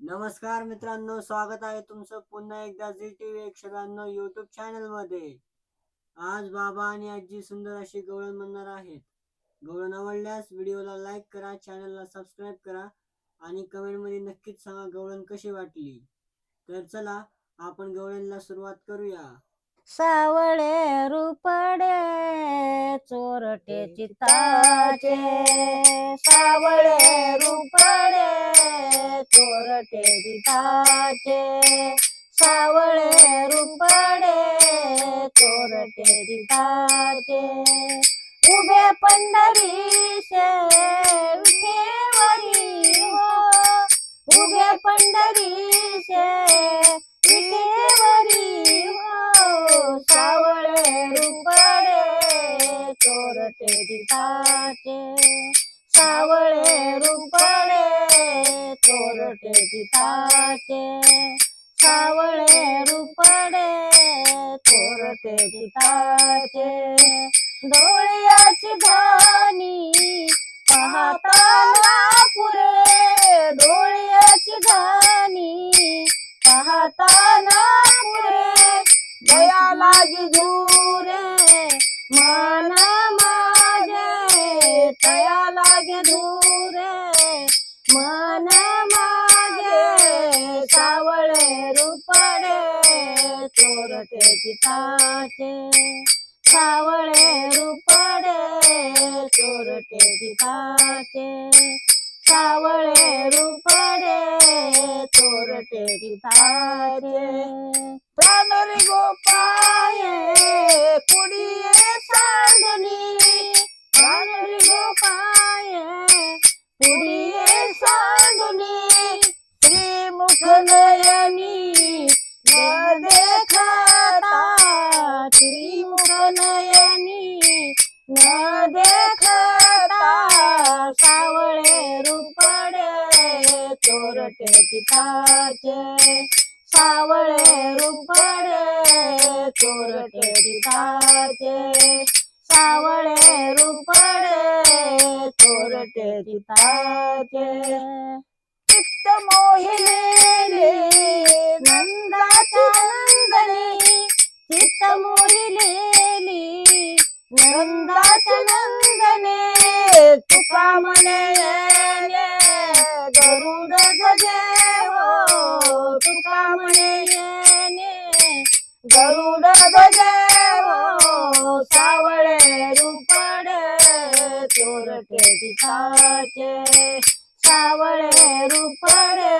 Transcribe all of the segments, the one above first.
नमस्कार मित्रांनो, स्वागत आहे तुमचं पुन्हा एकदा झी टीव्ही 192 यूट्यूब चॅनल मध्ये। आज बाबा आणि आजी सुंदर अशी गवळण म्हणणार आहेत। गवळण आवडल्यास व्हिडिओला लाईक करा, चॅनलला सबस्क्राईब करा आणि कमेंट मध्ये नक्कीच सांगा गवळण कशी वाटली। तर चला आपण गवळणला सुरुवात करूया। सावळे रुपडे चोरटे चित्ताचे, सावळे रुपडे चोरटे चित्ताचे, सावळे रुपडे चोरटे चित्ताचे। उभे पंढरीशे विठेवरी हो, उभे पंढरीशे विठेवरी हो, सावळे रुपडे चोरटे चित्ताचे, सावळे रुपडे चोरटे चित्ताचे, सावळे रुपडे चोरटे चित्ताचे। डोळ्याची धानी पाहताना पुरे, डोळ्याची धानी पाहताना पुरे, दया लागी दूरे मन माझे, दया लागे दूरे मन माझे। सावळे रुपडे चोरटे चित्ताचे, सावळे रुपडे चोरटे चित्ताचे, सावळे रुपडे चोरटे चित्ताचे। प्राणरी गोपाये पुढिये सांडली, प्राणरी गोपाये पुढिये सांडली, श्रीमुख नयनी न देखता, श्रीमुख नयनी न देखता, सावळे रुपडे चोरटे चित्ताचे, सावळे रुपडे चोरटे चित्ताचे, सावळे रुपडे चोरटे चित्ताचे। चित्त मोहिलेले नंदाच्या नंदनी, चित्त मोहिलेली नंदाच्या नंदने, तुका म्हणे गरुड ध्वजे हो, तुका म्हणे गरुड ध्वजे हो, सावळे रुपडे चोरटे चित्ताचे, सावळे रुपडे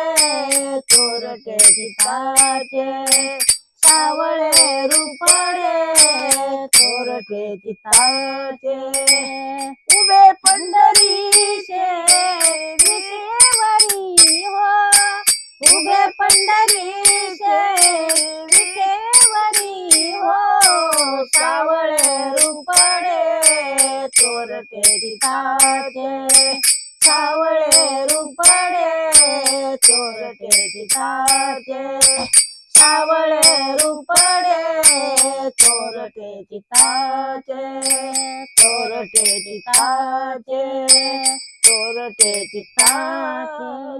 चोरटे चित्ताचे, सावळे रुपडे चोरटे चित्ताचे। उभे पंढरीशे विठेवरी हो, उभे पंढरीशे विठेवरी हो, सावळे रुपडे चोरटे चित्ताचे, सावळे रुपडे चोरटे चित्ताचे, सावळे रुपडे चोरटे चित्ताचे, चोरटे चित्ताचे, चोरटे चित्ताचे।